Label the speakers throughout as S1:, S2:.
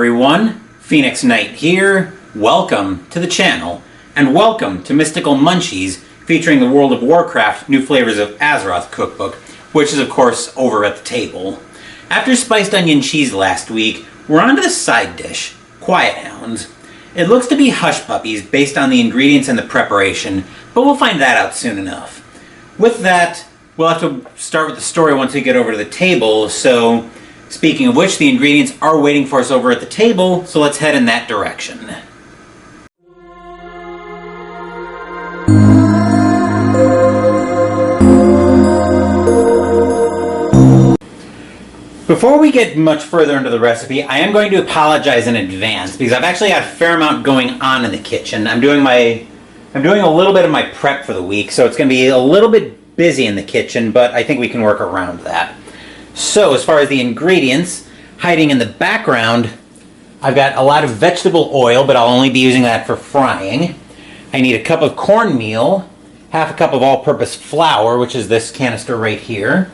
S1: everyone, Phoenix Knight here. Welcome to the channel, and welcome to Mystical Munchies, featuring the World of Warcraft New Flavors of Azeroth cookbook, which is of course over at the table. After spiced onion cheese last week, we're on to the side dish, Quiethounds. It looks to be hush puppies based on the ingredients and the preparation, but we'll find that out soon enough. With that, we'll have to start with the story once we get over to the table, so speaking of which, the ingredients are waiting for us over at the table, so let's head in that direction. Before we get much further into the recipe, I am going to apologize in advance because I've actually got a fair amount going on in the kitchen. I'm doing a little bit of my prep for the week, so it's going to be a little bit busy in the kitchen, but I think we can work around that. So, as far as the ingredients, hiding in the background, I've got a lot of vegetable oil, but I'll only be using that for frying. I need a cup of cornmeal, half a cup of all-purpose flour, which is this canister right here,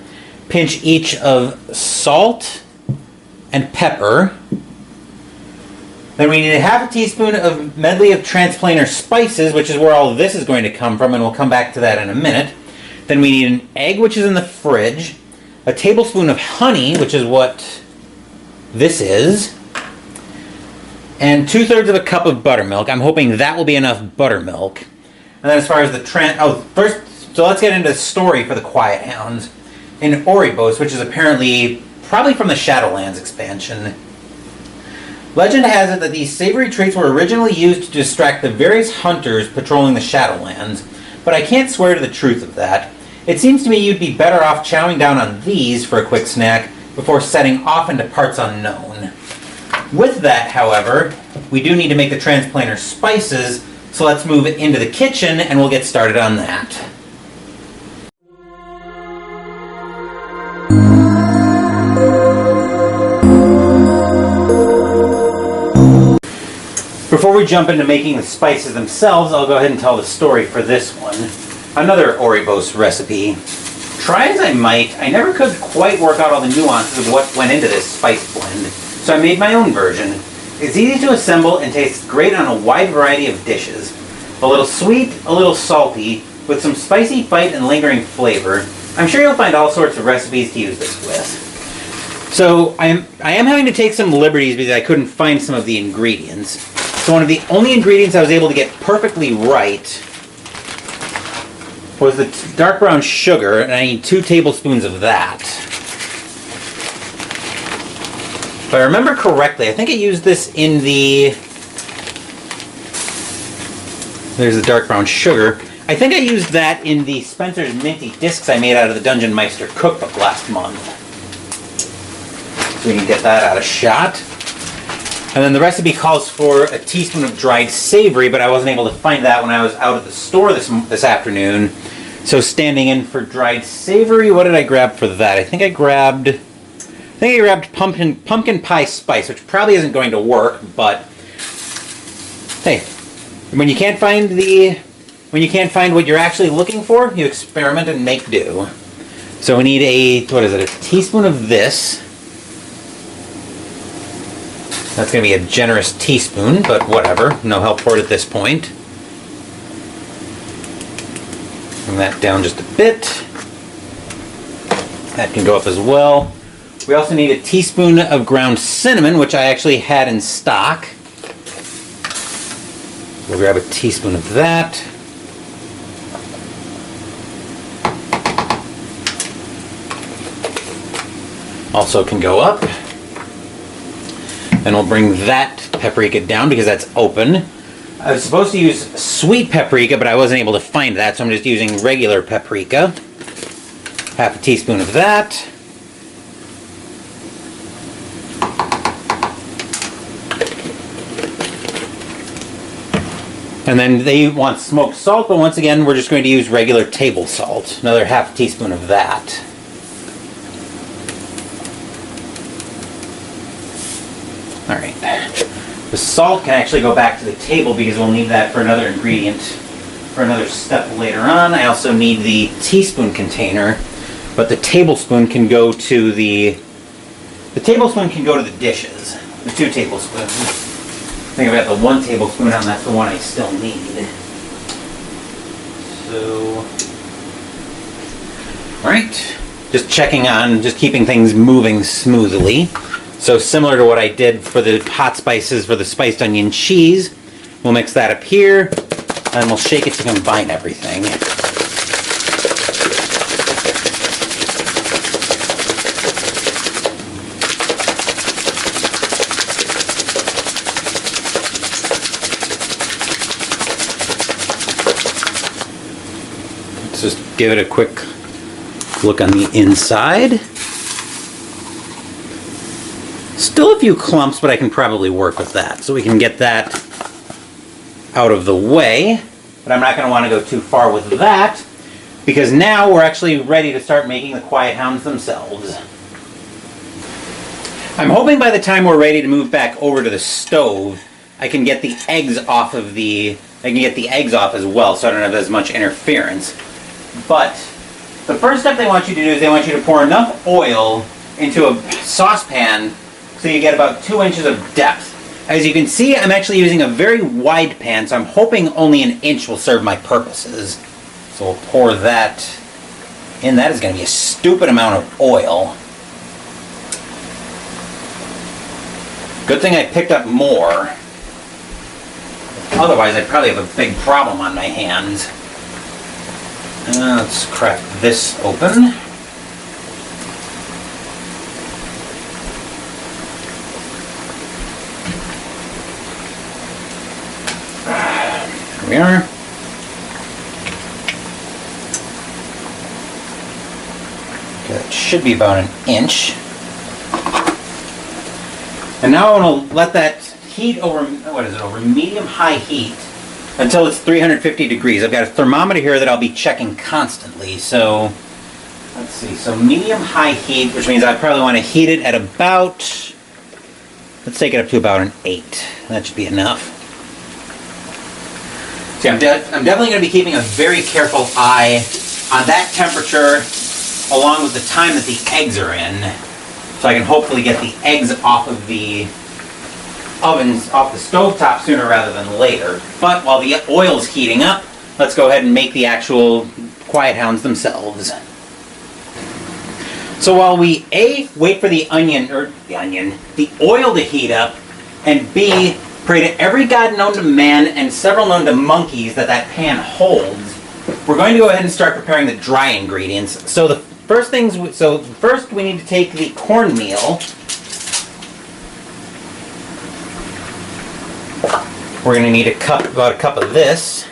S1: pinch each of salt and pepper. Then we need a half a teaspoon of Medley of Transplanar Spices, which is where all of this is going to come from, and we'll come back to that in a minute. Then we need an egg, which is in the fridge, a tablespoon of honey, which is what this is, and 2/3 of a cup of buttermilk. I'm hoping that will be enough buttermilk. And then as far as the so let's get into the story for the Quiethounds. In Oribos, which is apparently probably from the Shadowlands expansion, legend has it that these savory treats were originally used to distract the various hunters patrolling the Shadowlands, but I can't swear to the truth of that. It seems to me you'd be better off chowing down on these for a quick snack before setting off into parts unknown. With that, however, we do need to make the Transplanar Spices, so let's move it into the kitchen and we'll get started on that. Before we jump into making the spices themselves, I'll go ahead and tell the story for this one. Another Oribos recipe. Try as I might, I never could quite work out all the nuances of what went into this spice blend, so I made my own version. It's easy to assemble and tastes great on a wide variety of dishes. A little sweet, a little salty, with some spicy bite and lingering flavor. I'm sure you'll find all sorts of recipes to use this with. So I am having to take some liberties because I couldn't find some of the ingredients. So one of the only ingredients I was able to get perfectly right was the dark brown sugar, and I need 2 tablespoons of that. If I remember correctly, I think I used this in there's the dark brown sugar. I think I used that in the Spencer's Minty Discs I made out of the Dungeon Meister cookbook last month. So we can get that out of shot. And then the recipe calls for a teaspoon of dried savory, but I wasn't able to find that when I was out at the store this afternoon. So standing in for dried savory, what did I grab for that? I think I grabbed pumpkin pie spice, which probably isn't going to work, but hey, when you can't find what you're actually looking for, you experiment and make do. So we need a teaspoon of this. That's going to be a generous teaspoon, but whatever. No help for it at this point. Bring that down just a bit. That can go up as well. We also need a teaspoon of ground cinnamon, which I actually had in stock. We'll grab a teaspoon of that. Also can go up. And we'll bring that paprika down because that's open. I was supposed to use sweet paprika, but I wasn't able to find that, so I'm just using regular paprika. Half a teaspoon of that. And then they want smoked salt, but once again, we're just going to use regular table salt. Another half teaspoon of that. Alright, the salt can actually go back to the table because we'll need that for another ingredient, for another step later on. I also need the teaspoon container, but the tablespoon can go to the dishes. The 2 tablespoons. I think I've got the 1 tablespoon on, that's the one I still need. So, alright. Just checking on, just keeping things moving smoothly. So similar to what I did for the hot spices for the spiced onion cheese, we'll mix that up here, and we'll shake it to combine everything. Let's just give it a quick look on the inside. Still a few clumps, but I can probably work with that. So we can get that out of the way. But I'm not going to want to go too far with that, because now we're actually ready to start making the Quiethounds themselves. I'm hoping by the time we're ready to move back over to the stove, I can get the eggs off of as well, so I don't have as much interference. But the first step they want you to do is they want you to pour enough oil into a saucepan so you get about 2 inches of depth. As you can see, I'm actually using a very wide pan, so I'm hoping only an inch will serve my purposes. So we'll pour that in. That is going to be a stupid amount of oil. Good thing I picked up more. Otherwise, I'd probably have a big problem on my hands. Let's crack this open. There we are. Okay, that should be about an inch. And now I want to let that heat over, over medium-high heat until it's 350 degrees. I've got a thermometer here that I'll be checking constantly. So, let's see. So medium-high heat, which means I probably want to heat it at about, let's take it up to about an 8. That should be enough. See, I'm definitely going to be keeping a very careful eye on that temperature along with the time that the eggs are in. So I can hopefully get the eggs off of the ovens, off the stovetop sooner rather than later. But while the oil's heating up, let's go ahead and make the actual Quiethounds themselves. So while we A, wait for the oil to heat up, and B, pray to every god known to man and several known to monkeys that pan holds, we're going to go ahead and start preparing the dry ingredients. So first we need to take the cornmeal. We're going to need about a cup of this.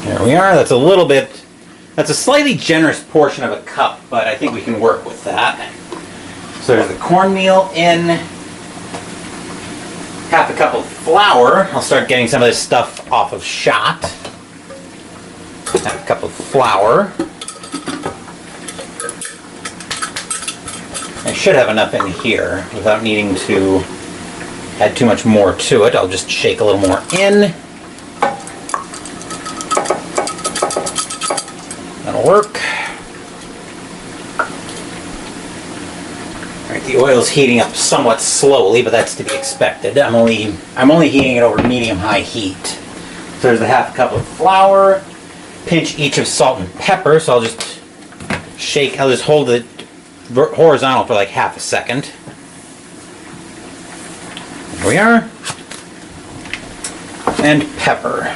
S1: There we are. That's a slightly generous portion of a cup, but I think we can work with that. So there's the cornmeal in. Half a cup of flour. I'll start getting some of this stuff off of shot. Half a cup of flour. I should have enough in here without needing to add too much more to it. I'll just shake a little more in. That'll work. Alright, the oil's heating up somewhat slowly, but that's to be expected. I'm only heating it over medium-high heat. So there's a half cup of flour. Pinch each of salt and pepper, so I'll just hold it horizontal for like half a second. There we are. And pepper.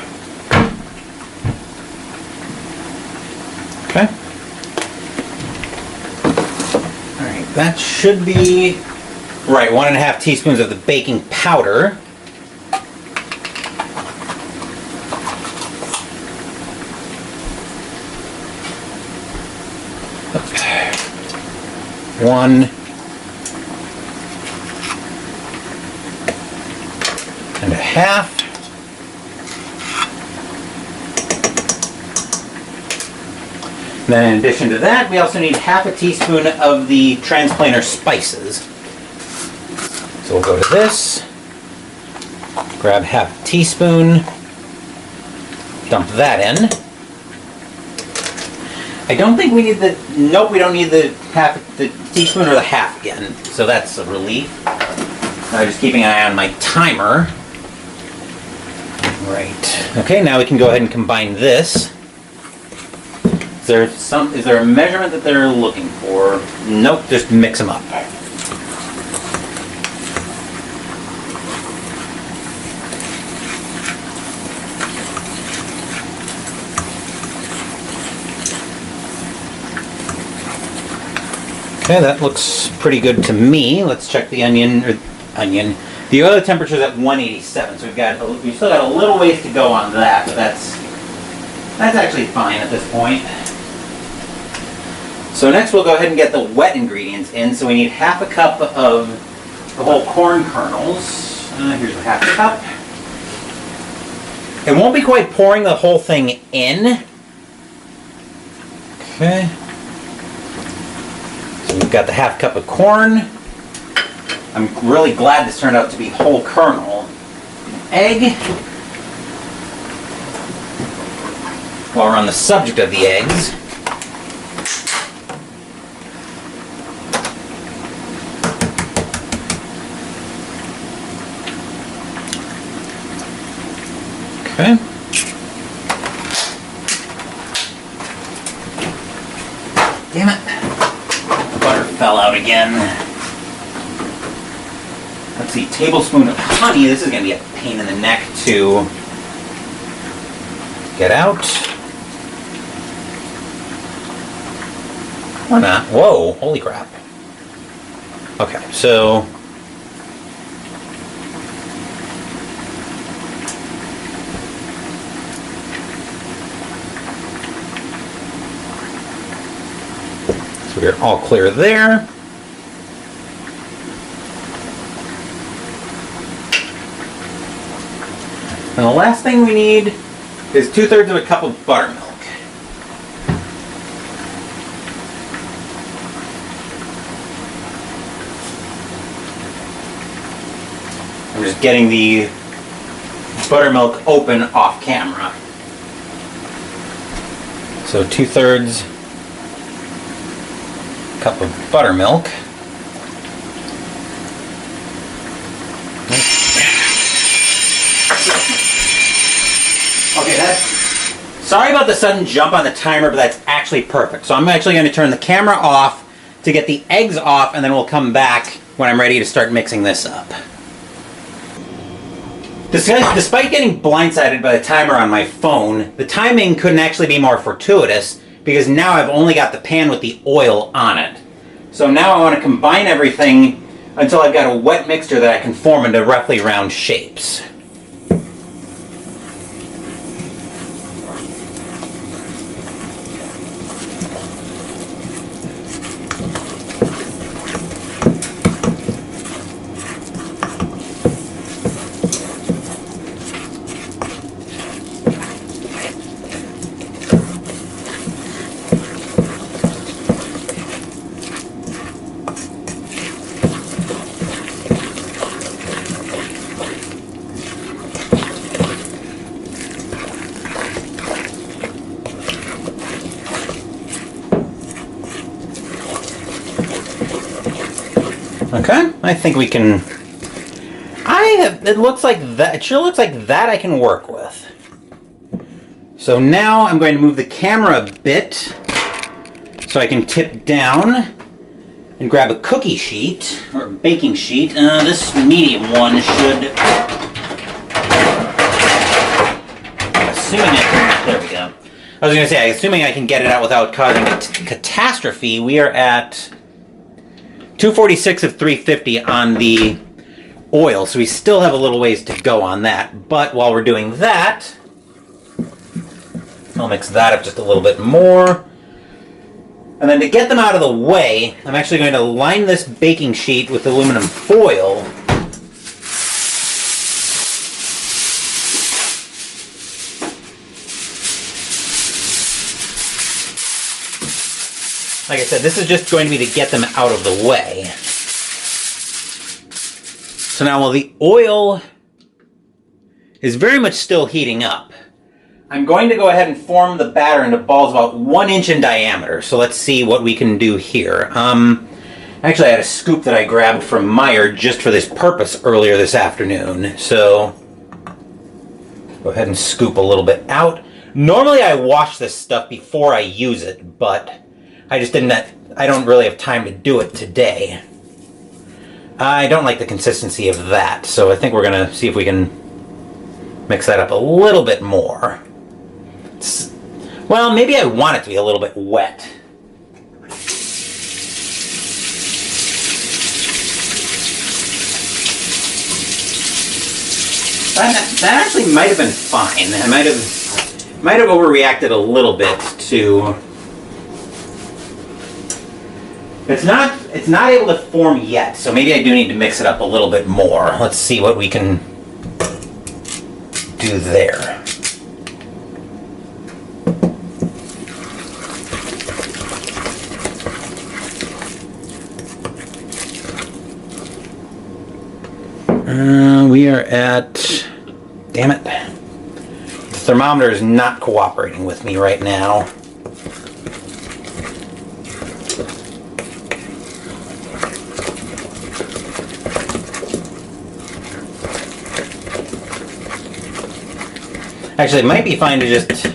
S1: Okay. Alright, that should be right, 1.5 teaspoons of the baking powder. One and a half. Then in addition to that, we also need half a teaspoon of the Transplanar Spices. So we'll go to this, grab half a teaspoon. Dump that in. I don't think we need the, nope, we don't need the teaspoon or the half again. So that's a relief. Now just keeping an eye on my timer. Right. Okay, now we can go ahead and combine this. Is there a measurement that they're looking for? Nope, just mix them up. Okay, that looks pretty good to me. Let's check the onion. The oil temperature is at 187, so we've still got a little ways to go on that, but that's actually fine at this point. So next we'll go ahead and get the wet ingredients in. So we need half a cup of the whole corn kernels. Here's a half a cup. It won't be quite pouring the whole thing in. Okay. So we've got the half cup of corn. I'm really glad this turned out to be whole kernel. Egg. While we're on the subject of the eggs, okay. Damn it. Butter fell out again. Let's see, tablespoon of honey. This is going to be a pain in the neck to get out. Or not. Whoa, holy crap. Okay, so we're all clear there. And the last thing we need is 2/3 of a cup of buttermilk. I'm just getting the buttermilk open off camera. So 2/3 cup of buttermilk. Okay, sorry about the sudden jump on the timer, but that's actually perfect. So I'm actually going to turn the camera off to get the eggs off, and then we'll come back when I'm ready to start mixing this up. Despite getting blindsided by the timer on my phone, the timing couldn't actually be more fortuitous, because now I've only got the pan with the oil on it. So now I want to combine everything until I've got a wet mixture that I can form into roughly round shapes. Okay, I think we can. It looks like that. It sure looks like that I can work with. So now I'm going to move the camera a bit so I can tip down and grab a cookie sheet or baking sheet. This medium one should. Assuming I can. There we go. I was going to say, assuming I can get it out without causing a catastrophe. We are at 246 of 350 on the oil, so we still have a little ways to go on that. But while we're doing that, I'll mix that up just a little bit more. And then to get them out of the way, I'm actually going to line this baking sheet with aluminum foil. Like I said, this is just going to be to get them out of the way. So now while the oil is very much still heating up, I'm going to go ahead and form the batter into balls about 1 inch in diameter. So let's see what we can do here. Actually, I had a scoop that I grabbed from Meijer just for this purpose earlier this afternoon. So go ahead and scoop a little bit out. Normally I wash this stuff before I use it, but I just didn't. I don't really have time to do it today. I don't like the consistency of that, so I think we're going to see if we can mix that up a little bit more. Well, maybe I want it to be a little bit wet. That actually might have been fine. I might have overreacted a little bit to. It's not able to form yet, so maybe I do need to mix it up a little bit more. Let's see what we can do there. We are at, damn it, the thermometer is not cooperating with me right now. Actually, it might be fine to just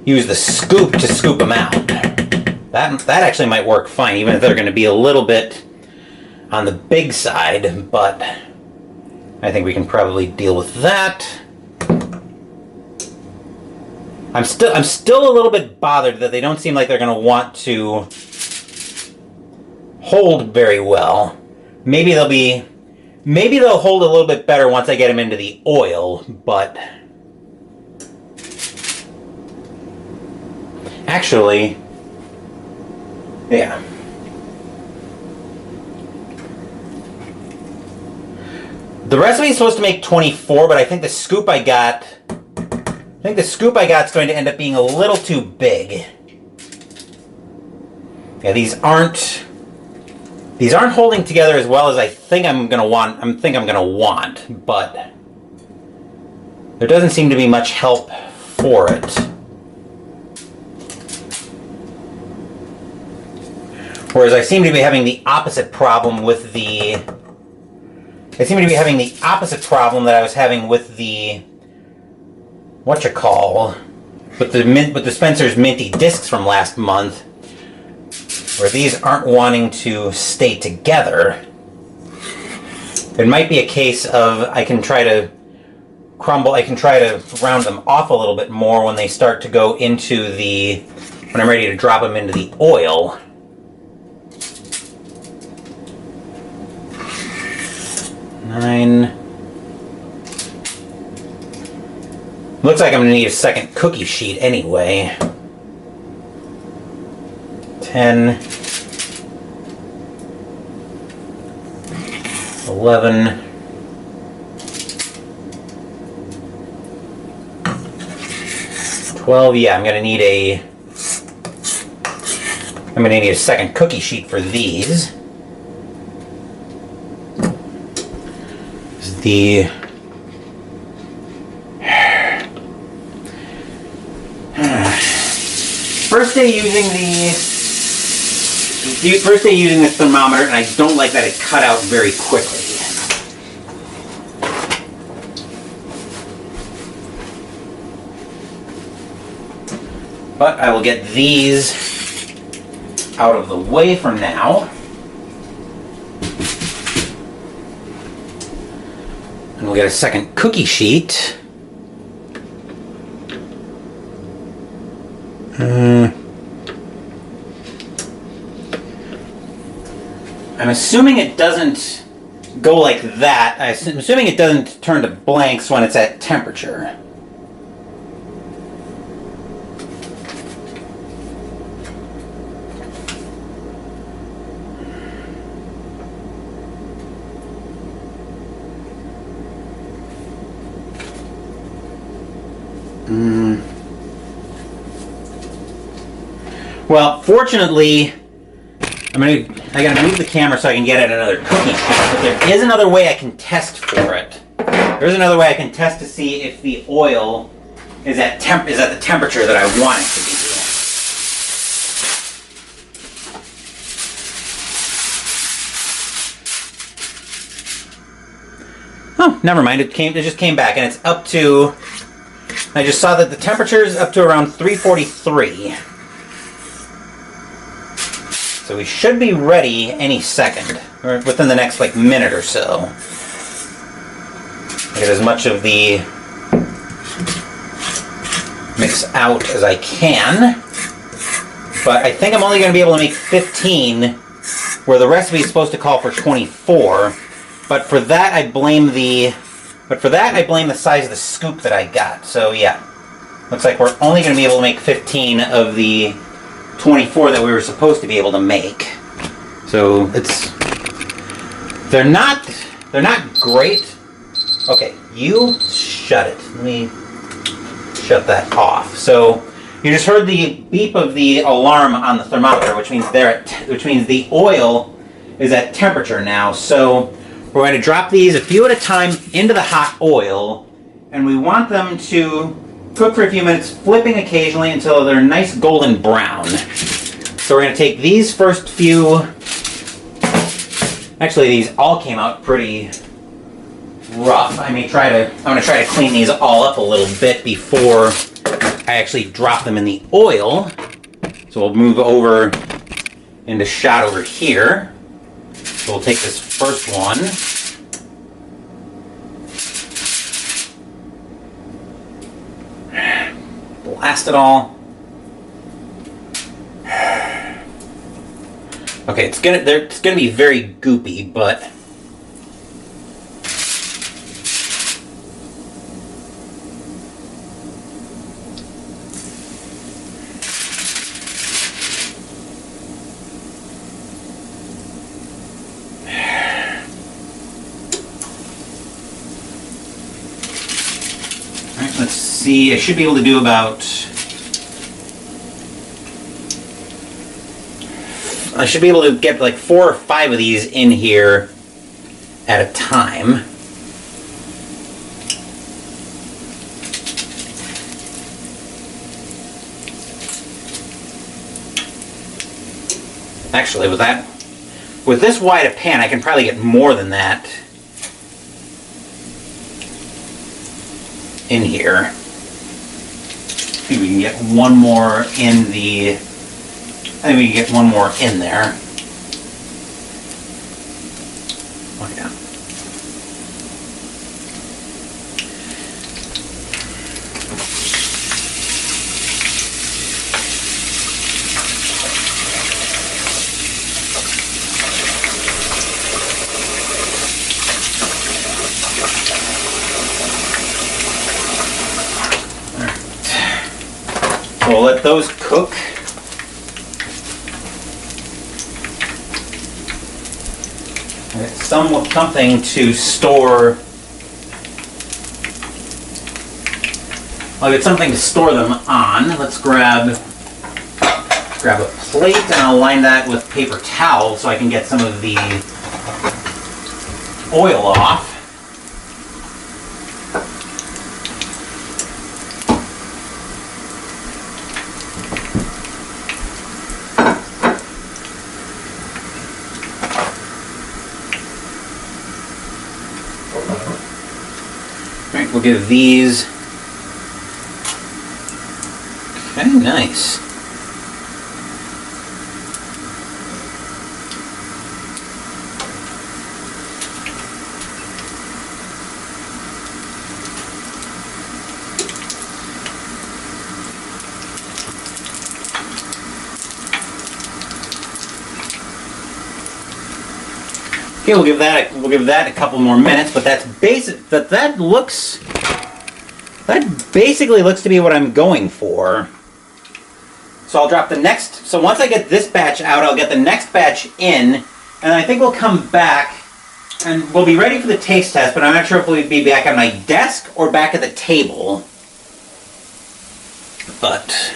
S1: use the scoop to scoop them out. That actually might work fine, even if they're going to be a little bit on the big side, but I think we can probably deal with that. I'm still a little bit bothered that they don't seem like they're going to want to hold very well. Maybe they'll hold a little bit better once I get them into the oil, but actually, yeah. The recipe is supposed to make 24, but I think the scoop I got is going to end up being a little too big. Yeah, these aren't holding together as well as I think I'm gonna want, but there doesn't seem to be much help for it. Whereas I seem to be having the opposite problem with the. I seem to be having the opposite problem that I was having with the with the Spencer's Minty discs from last month, where these aren't wanting to stay together. It might be a case of I can try to round them off a little bit more when they start to go into when I'm ready to drop them into the oil. Looks like I'm going to need a second cookie sheet anyway. 10, 11, 12. Yeah, I'm going to need a second cookie sheet for these. The first day using the thermometer, and I don't like that it cut out very quickly. But I will get these out of the way for now. And we'll get a second cookie sheet. I'm assuming it doesn't go like that. I'm assuming it doesn't turn to blanks when it's at temperature. Well, fortunately, I gotta move the camera so I can get at another cookie sheet, but there is another way I can test for it. There's another way I can test to see if the oil is at the temperature that I want it to be. Oh, never mind. It just came back, and it's up to. I just saw that the temperature is up to around 343. So we should be ready any second, or within the next like minute or so. Get as much of the mix out as I can. But I think I'm only going to be able to make 15, where the recipe is supposed to call for 24. But for that, I blame the size of the scoop that I got. So yeah, looks like we're only going to be able to make 15 of the 24 that we were supposed to be able to make. So they're not great. Okay, you shut it. Let me shut that off. So you just heard the beep of the alarm on the thermometer, which means the oil is at temperature now. So we're going to drop these a few at a time into the hot oil, and we want them to cook for a few minutes, flipping occasionally until they're nice golden brown. So we're going to take these first few. Actually, these all came out pretty rough. I'm going to try to clean these all up a little bit before I actually drop them in the oil. So we'll move over into shot over here. So we'll take this first one. Blast it all. Okay, it's gonna be very goopy, but let's see, I should be able to do about... I should be able to get like 4 or 5 of these in here at a time. Actually, with this wide a pan, I can probably get more than that in here. Maybe we can get one more in the... I think we can get one more in there. Oh, yeah. All right. So we'll let those cook. Something to store. I'll get something to store them on. Let's grab a plate, and I'll line that with paper towel so I can get some of the oil off. We'll give these. Okay, nice. Okay, we'll give that a couple more minutes, but that's basic. That basically looks to be what I'm going for. So I'll drop the next. So once I get this batch out, I'll get the next batch in, and I think we'll come back and we'll be ready for the taste test. But I'm not sure if we'll be back at my desk or back at the table. But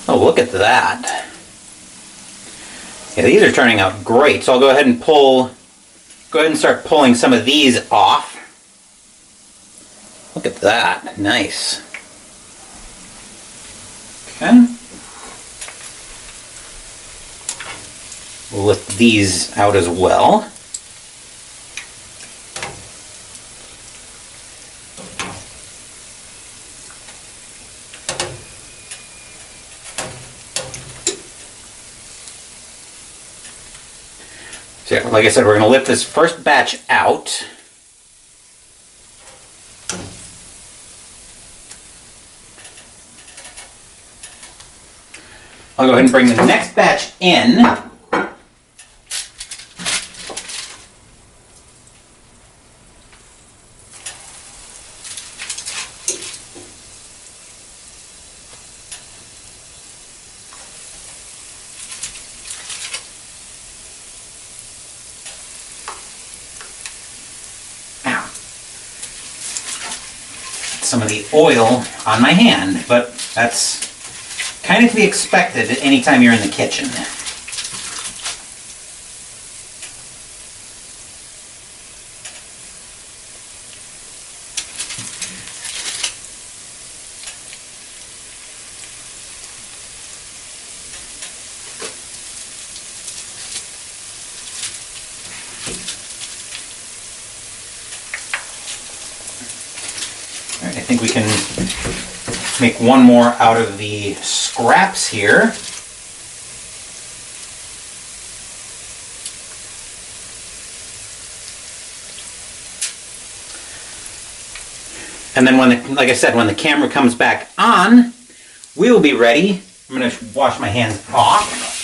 S1: oh, look at that. Yeah, these are turning out great. So I'll go ahead and pull Go ahead and start pulling some of these off. Look at that. Nice. Okay. We'll lift these out as well. So yeah, like I said, we're going to lift this first batch out. I'll go ahead and bring the next batch in. Some of the oil on my hand, but that's kind of to be expected anytime you're in the kitchen. All right, I think we can make one more out of the scraps here. And then like I said, when the camera comes back on, we will be ready. I'm going to wash my hands off.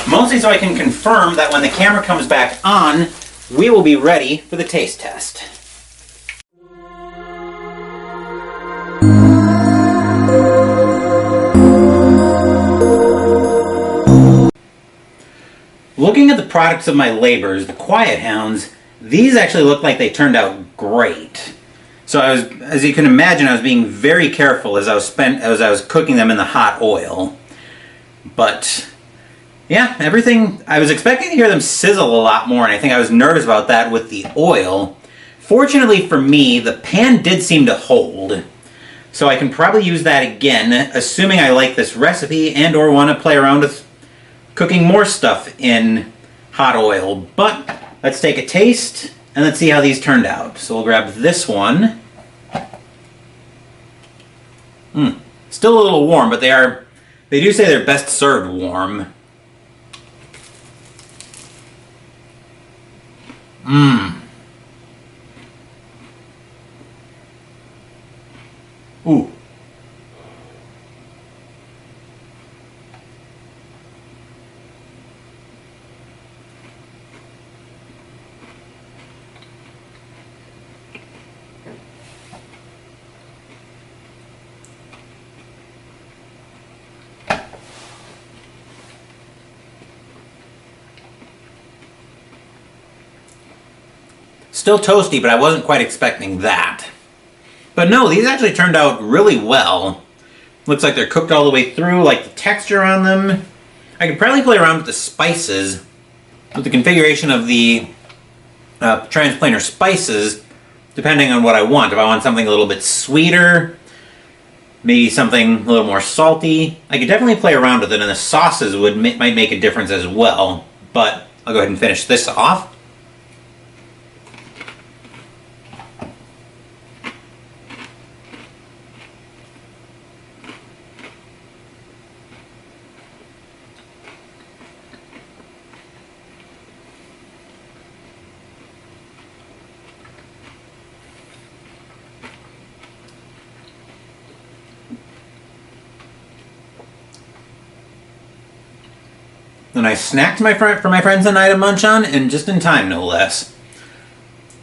S1: Mostly so I can confirm that when the camera comes back on, we will be ready for the taste test. Looking at the products of my labors, the Quiethounds, these actually look like they turned out great. So as you can imagine, I was being very careful as I was cooking them in the hot oil. But yeah, everything, I was expecting to hear them sizzle a lot more, and I think I was nervous about that with the oil. Fortunately for me, the pan did seem to hold. So I can probably use that again, assuming I like this recipe and or want to play around with cooking more stuff in hot oil. But let's take a taste and let's see how these turned out. So we'll grab this one. Still a little warm, but they do say they're best served warm. Ooh. Still toasty, but I wasn't quite expecting that. But no, these actually turned out really well. Looks like they're cooked all the way through, like the texture on them. I could probably play around with the spices, with the configuration of the Transplanar Spices, depending on what I want. If I want something a little bit sweeter, maybe something a little more salty, I could definitely play around with it, and the sauces might make a difference as well. But I'll go ahead and finish this off. A nice snack for my friends tonight to munch on, and just in time, no less.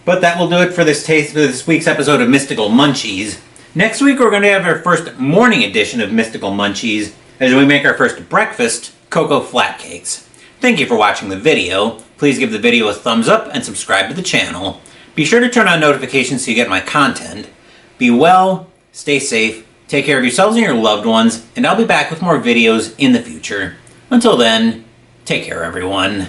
S1: But that will do it for this week's episode of Mystical Munchies. Next week, we're going to have our first morning edition of Mystical Munchies, as we make our first breakfast, cocoa flatcakes. Thank you for watching the video. Please give the video a thumbs up and subscribe to the channel. Be sure to turn on notifications so you get my content. Be well, stay safe, take care of yourselves and your loved ones, and I'll be back with more videos in the future. Until then, take care everyone.